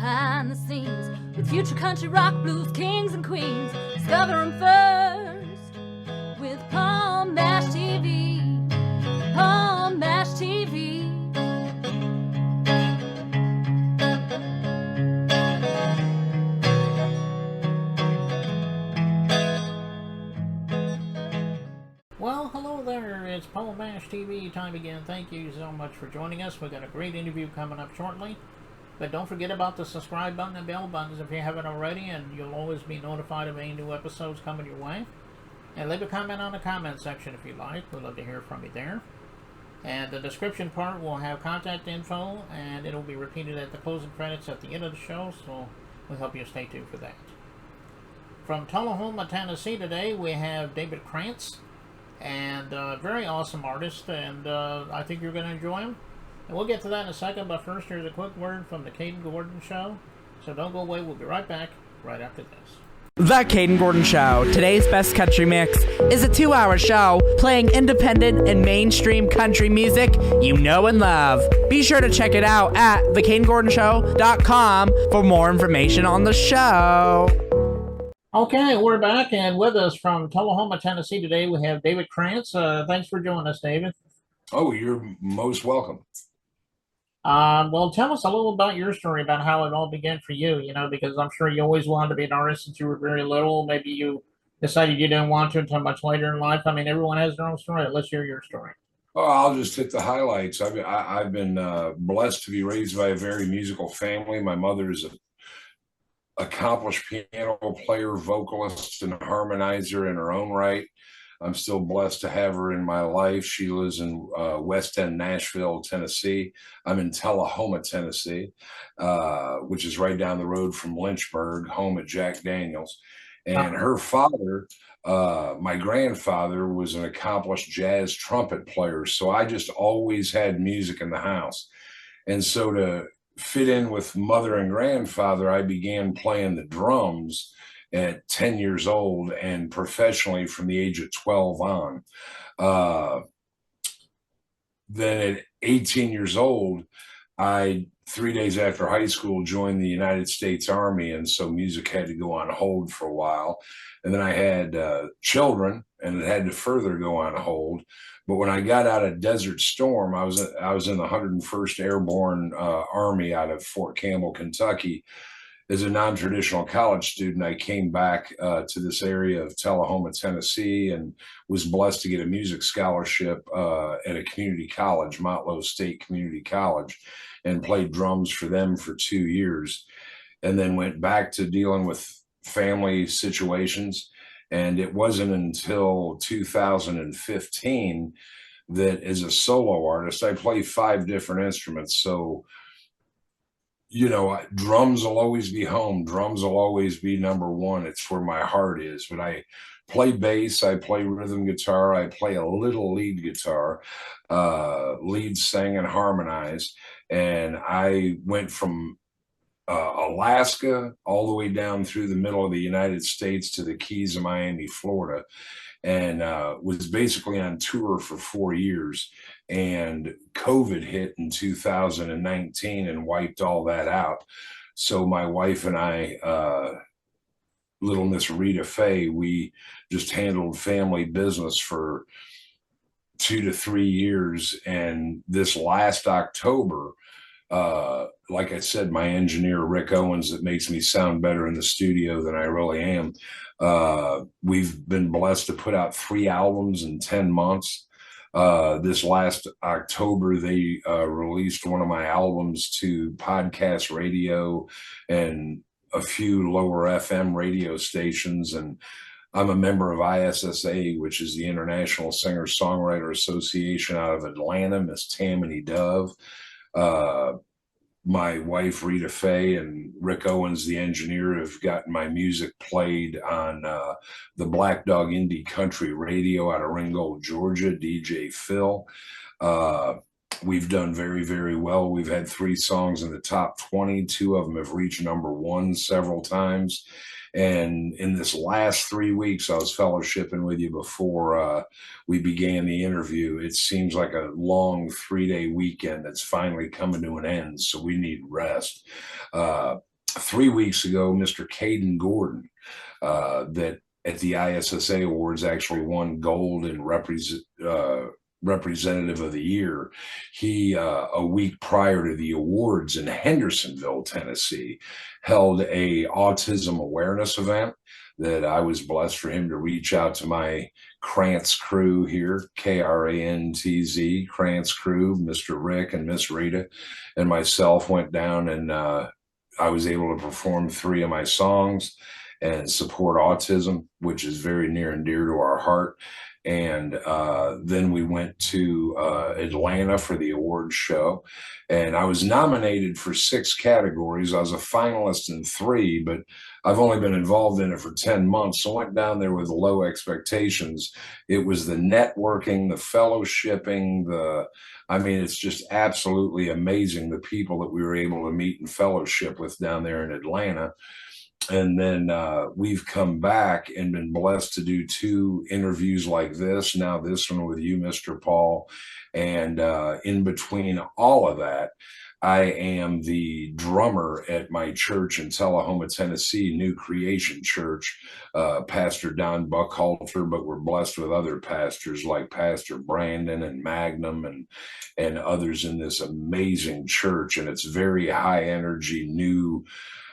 behind the scenes with future country rock blues kings and queens. Discover 'em first with Palm Mash TV. Palm Mash TV. Well, hello there. It's Palm Mash TV time again. Thank you so much for joining us. We've got a great interview coming up shortly. But don't forget about the subscribe button and bell buttons if you haven't already, and you'll always be notified of any new episodes coming your way. And leave a comment on the comment section if you like. We'd love to hear from you there. And the description part will have contact info, and it'll be repeated at the closing credits at the end of the show, so we'll help you stay tuned for that. From Tullahoma, Tennessee today, we have David Krantz, and a very awesome artist, and I think you're going to enjoy him. And we'll get to that in a second, but first here's a quick word from the Caden Gordon Show. So don't go away, we'll be right back right after this. The Caden Gordon Show, today's best country mix, is a 2-hour show playing independent and mainstream country music you know and love. Be sure to check it out at thecadengordonshow.com for more information on the show. Okay, we're back, and with us from Tullahoma, Tennessee today, we have David Krantz. Thanks for joining us, David. Oh, you're most welcome. Well, tell us a little about your story, about how it all began for you, because I'm sure you always wanted to be an artist since you were very little. Maybe you decided you didn't want to until much later in life. I mean, everyone has their own story. Let's hear your story. Oh, I'll just hit the highlights. I've been blessed to be raised by a very musical family. My mother is an accomplished piano player, vocalist, and harmonizer in her own right. I'm still blessed to have her in my life. She lives in West End, Nashville, Tennessee. I'm in Tullahoma, Tennessee, which is right down the road from Lynchburg, home at Jack Daniels. And her father, my grandfather, was an accomplished jazz trumpet player. So I just always had music in the house. And so to fit in with mother and grandfather, I began playing the drums at 10 years old and professionally from the age of 12 on. Then at 18 years old, 3 days after high school, joined the United States Army. And so music had to go on hold for a while. And then I had children, and it had to further go on hold. But when I got out of Desert Storm, I was in the 101st Airborne Army out of Fort Campbell, Kentucky. As a non-traditional college student, I came back to this area of Tullahoma, Tennessee, and was blessed to get a music scholarship at a community college, Motlow State Community College, and played drums for them for 2 years, and then went back to dealing with family situations. And it wasn't until 2015 that as a solo artist, I play 5 different instruments. So drums will always be home. Drums will always be number one. It's where my heart is. But I play bass, I play rhythm guitar, I play a little lead guitar, lead, sing, and harmonize. And I went from Alaska all the way down through the middle of the United States to the Keys of Miami, Florida, and was basically on tour for 4 years. And COVID hit in 2019 and wiped all that out. So my wife and I, little Miss Rita Faye, we just handled family business for 2 to 3 years. And this last October, like I said, my engineer, Rick Owens, that makes me sound better in the studio than I really am. We've been blessed to put out 3 albums in 10 months. This last October, they released one of my albums to podcast radio and a few lower FM radio stations. And I'm a member of ISSA, which is the International Singer-Songwriter Association out of Atlanta, Miss Tammany Dove. My wife, Rita Faye, and Rick Owens, the engineer, have gotten my music played on the Black Dog Indie Country Radio out of Ringgold, Georgia, DJ Phil. We've done very, very well. We've had 3 songs in the top 20. 2 of them have reached #1 several times. And in this last 3 weeks, I was fellowshipping with you before we began the interview. It seems like a long 3-day weekend that's finally coming to an end, so we need rest. 3 weeks ago, Mr. Caden Gordon, that at the ISSA Awards actually won gold in representative of the year. He, a week prior to the awards in Hendersonville, Tennessee, held a autism awareness event that I was blessed for him to reach out to my Krantz crew here, Krantz, Krantz crew, Mr. Rick and Miss Rita, and myself went down, and I was able to perform 3 of my songs and support autism, which is very near and dear to our heart. And then we went to Atlanta for the awards show, and I was nominated for 6 categories. I was a finalist in 3, but I've only been involved in it for 10 months. So I went down there with low expectations. It was the networking, the fellowshipping, I mean, it's just absolutely amazing, the people that we were able to meet and fellowship with down there in Atlanta. And then we've come back and been blessed to do 2 interviews like this. Now this one with you, Mr. Paul. And in between all of that, I am the drummer at my church in Tullahoma, Tennessee, New Creation Church, Pastor Don Buckhalter, but we're blessed with other pastors like Pastor Brandon and Magnum and others in this amazing church. And it's very high energy, new,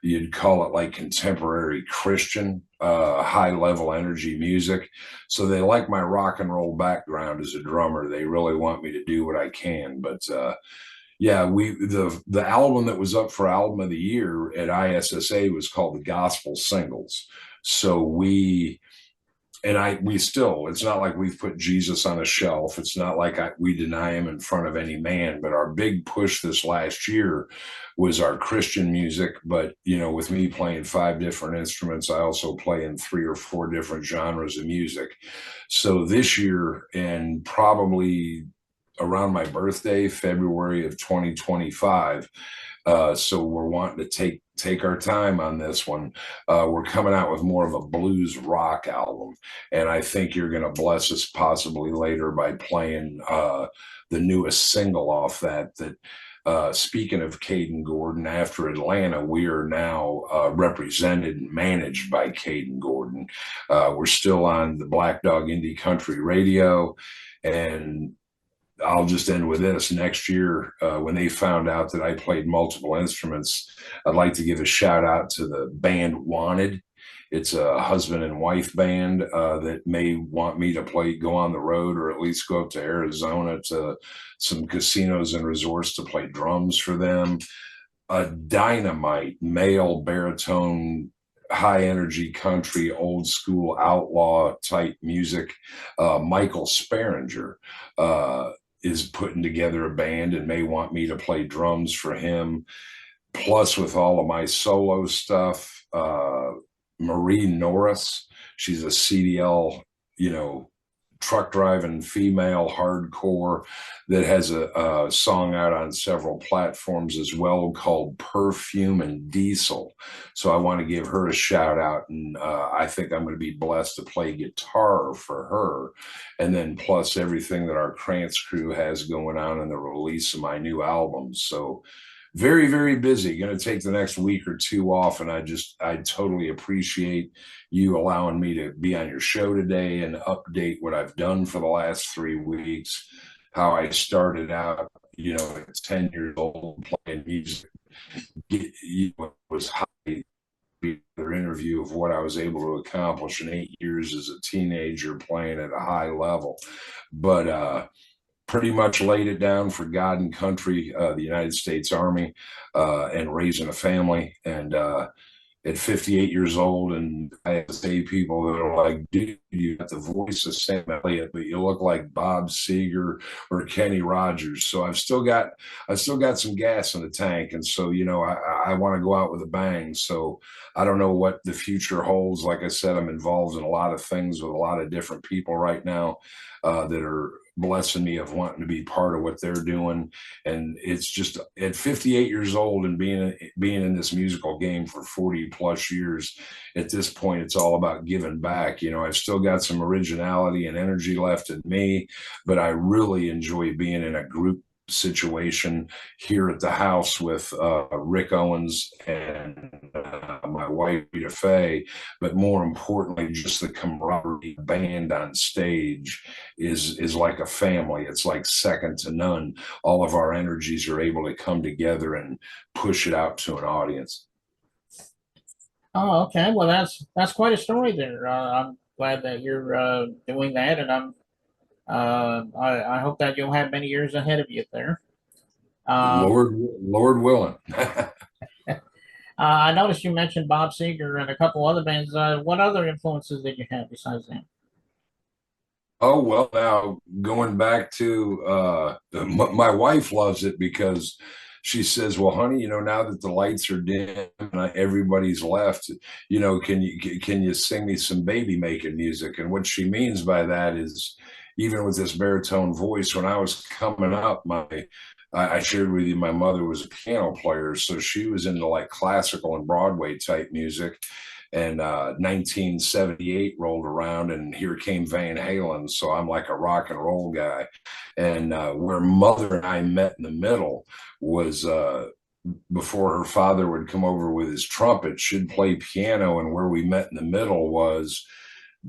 you'd call it like contemporary Christian, high level energy music. So they like my rock and roll background as a drummer. They really want me to do what I can. But yeah, the album that was up for album of the year at ISSA was called the Gospel Singles. So we still, it's not like we've put Jesus on a shelf. It's not like we deny him in front of any man, but our big push this last year was our Christian music. But, you know, with me playing 5 different instruments, I also play in 3 or 4 different genres of music. So this year, and probably around my birthday, February of 2025, so we're wanting to take our time on this one. We're coming out with more of a blues rock album, and I think you're going to bless us possibly later by playing the newest single off that. Speaking of Caden Gordon, after Atlanta, we are now represented and managed by Caden Gordon. We're still on the Black Dog Indie Country Radio, and I'll just end with this. Next year, when they found out that I played multiple instruments, I'd like to give a shout out to the band Wanted. It's a husband and wife band that may want me to go on the road, or at least go up to Arizona to some casinos and resorts to play drums for them. A dynamite male baritone, high energy country, old school outlaw type music. Michael Sparinger is putting together a band and may want me to play drums for him. Plus, with all of my solo stuff, Marie Norris, she's a CDL, truck driving female hardcore that has a song out on several platforms as well called Perfume and Diesel. So I want to give her a shout out, and I think I'm going to be blessed to play guitar for her. And then plus everything that our Krantz crew has going on in the release of my new album. So very, very busy. Going to take the next week or 2 off, and I totally appreciate you allowing me to be on your show today and update what I've done for the last 3 weeks, how I started out, at 10 years old playing music. It was high interview of what I was able to accomplish in 8 years as a teenager playing at a high level. But pretty much laid it down for God and country, the United States Army, and raising a family. And at 58 years old, and I say people that are like, dude, you got the voice of Sam Elliott, but you look like Bob Seger or Kenny Rogers. So I've still got some gas in the tank. And so, I want to go out with a bang. So I don't know what the future holds. Like I said, I'm involved in a lot of things with a lot of different people right now that are blessing me of wanting to be part of what they're doing. And it's just at 58 years old and being in this musical game for 40 plus years, at this point, it's all about giving back. I've still got some originality and energy left in me, but I really enjoy being in a group situation here at the house with Rick Owens and my wife Rita Faye, but more importantly, just the camaraderie band on stage is like a family. It's like second to none. All of our energies are able to come together and push it out to an audience. Oh, okay. Well, that's quite a story there. I'm glad that you're doing that, and I hope that you'll have many years ahead of you there. Lord willing. I noticed you mentioned Bob Seger and a couple other bands. What other influences did you have besides them? Oh, well, now going back to my wife loves it because she says, well, honey, now that the lights are dim and everybody's left, can you sing me some baby making music? And what she means by that is, even with this baritone voice, when I was coming up, I shared with you, my mother was a piano player, so she was into like classical and Broadway type music. And 1978 rolled around, and here came Van Halen. So I'm like a rock and roll guy. And where Mother and I met in the middle was before her father would come over with his trumpet, she'd play piano. And where we met in the middle was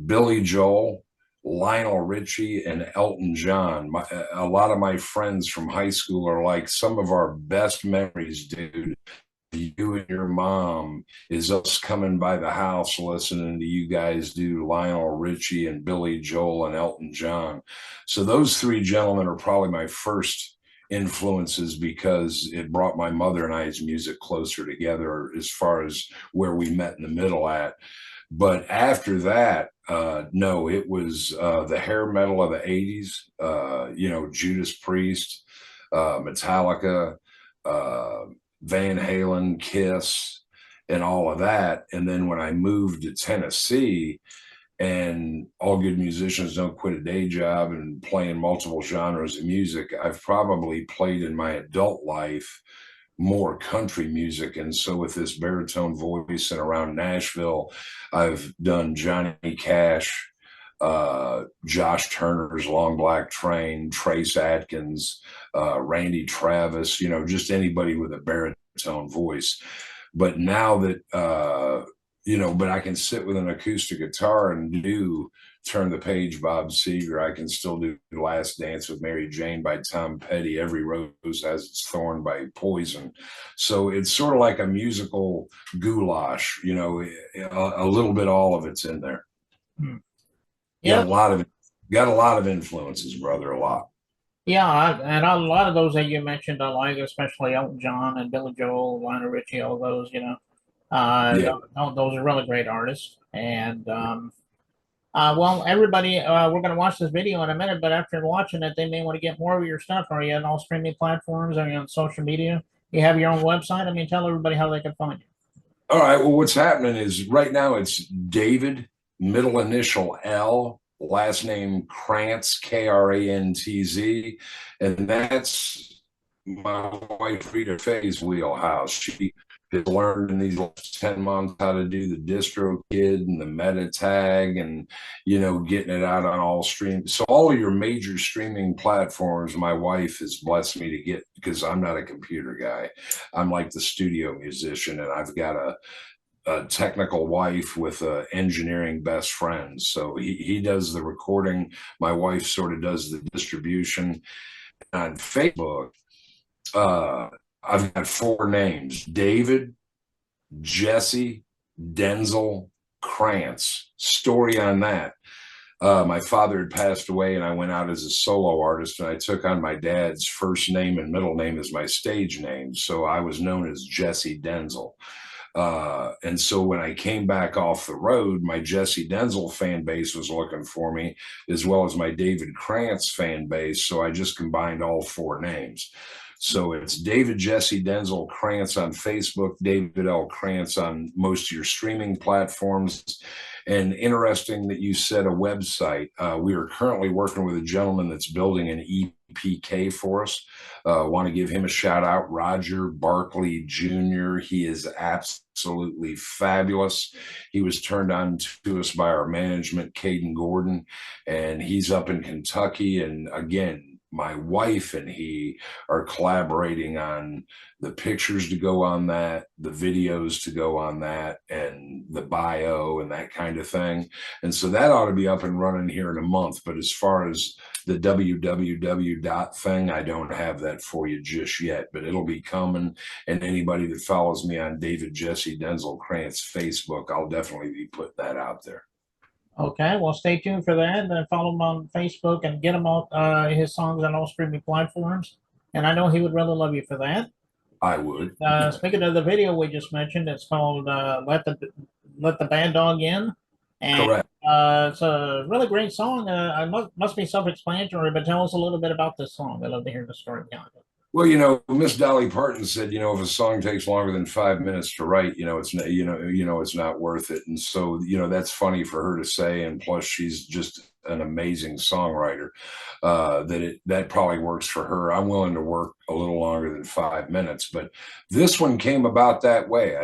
Billy Joel, Lionel Richie, and Elton John. A lot of my friends from high school are like, some of our best memories, dude, you and your mom, is us coming by the house listening to you guys do Lionel Richie and Billy Joel and Elton John. So those three gentlemen are probably my first influences, because it brought my mother and I's music closer together as far as where we met in the middle at. But after that, no, it was the hair metal of the 80s, Judas Priest, Metallica, Van Halen, Kiss, and all of that. And then when I moved to Tennessee, and all good musicians don't quit a day job, and playing multiple genres of music, I've probably played in my adult life more country music. And so with this baritone voice and around Nashville, I've done Johnny Cash, Josh Turner's Long Black Train, Trace Atkins, Randy Travis, just anybody with a baritone voice. But now that, but I can sit with an acoustic guitar and do Turn the Page, Bob Seger. I can still do Last Dance with Mary Jane by Tom Petty, Every Rose Has Its Thorn by Poison. So it's sort of like a musical goulash, a little bit, all of it's in there. Yeah, got a lot of influences, brother, a lot. Yeah, and a lot of those that you mentioned, I like, especially Elton John and Billy Joel, Lionel Richie, all those, Yeah. those are really great artists. And well, everybody, we're going to watch this video in a minute, but after watching it, they may want to get more of your stuff. Are you on all streaming platforms? Are you on social media? You have your own website? I mean, tell everybody how they can find you. All right. Well, what's happening is right now it's David, middle initial L, last name Krantz, Krantz, and that's my wife Rita Faye's wheelhouse. She has learned in these last 10 months how to do the DistroKid and the meta tag, and getting it out on all streams. So all of your major streaming platforms, my wife has blessed me to get, because I'm not a computer guy. I'm like the studio musician, and I've got a technical wife with engineering best friends. So he does the recording. My wife sort of does the distribution. On Facebook, I've got 4 names: David, Jesse, Denzel, Krantz. Story on that. My father had passed away, and I went out as a solo artist, and I took on my dad's first name and middle name as my stage name. So I was known as Jesse Denzel. And so when I came back off the road, my Jesse Denzel fan base was looking for me, as well as my David Krantz fan base. So I just combined all 4 names. So it's David Jesse Denzel Krantz on Facebook, David L. Krantz on most of your streaming platforms. And interesting that you said a website. We are currently working with a gentleman that's building an EPK for us. Want to give him a shout out, Roger Barkley Jr. He is absolutely fabulous. He was turned on to us by our management, Caden Gordon, and he's up in Kentucky. And again, my wife and he are collaborating on the pictures to go on that, the videos to go on that, and the bio and that kind of thing. And so that ought to be up and running here in a month. But as far as the www dot thing, I don't have that for you just yet, but it'll be coming. And anybody that follows me on David Jesse Denzel Krantz Facebook, I'll definitely be putting that out there. Okay, well, stay tuned for that. Follow him on Facebook and get him all his songs on all streaming platforms. And I know he would really love you for that. I would. Speaking of the video we just mentioned, it's called "Let the Bad Dog In," and Correct. it's a really great song. It must be self-explanatory, but tell us a little bit about this song. I'd love to hear the story behind it. Well, Miss Dolly Parton said, if a song takes longer than 5 minutes to write, it's not, it's not worth it. And so, that's funny for her to say. And plus, she's just an amazing songwriter. That probably works for her. I'm willing to work a little longer than 5 minutes, but this one came about that way.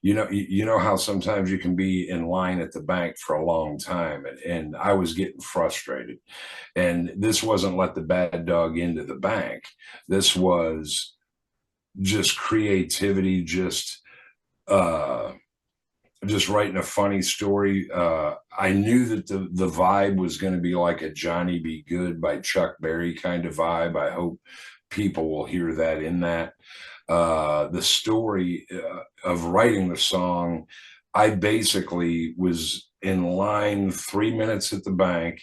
You know how sometimes you can be in line at the bank for a long time, and I was getting frustrated. And this wasn't let the bad dog into the bank. This was just creativity, just writing a funny story. I knew that the vibe was going to be like a Johnny Be Good by Chuck Berry kind of vibe. I hope people will hear that in that. The story of writing the song, I basically was in line 3 minutes at the bank.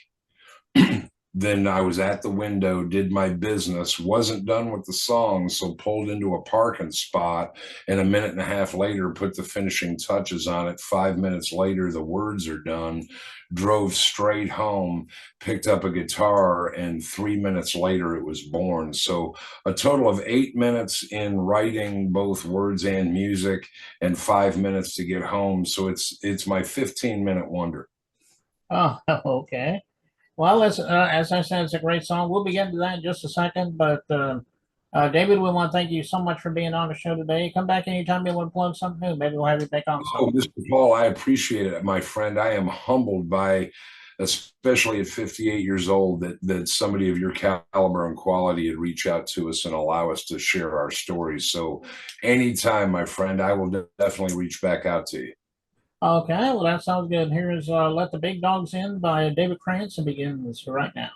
Then I was at the window, did my business, wasn't done with the song, so pulled into a parking spot, and a minute and a half later put the finishing touches on it. 5 minutes later, the words are done, drove straight home, picked up a guitar, and 3 minutes later it was born. So a total of 8 minutes in writing both words and music, and 5 minutes to get home. So it's my 15-minute wonder. Oh, okay. Well, as I said, it's a great song. We'll be getting to that in just a second. But David, we want to thank you so much for being on the show today. Come back anytime you want to plug something new. Maybe we'll have you back on. Oh, Mr. Paul, I appreciate it, my friend. I am humbled by, especially at 58 years old, that somebody of your caliber and quality would reach out to us and allow us to share our stories. So anytime, my friend, I will definitely reach back out to you. Okay, well, that sounds good. Here is Let the Big Dogs In by David Krantz, and begins right now.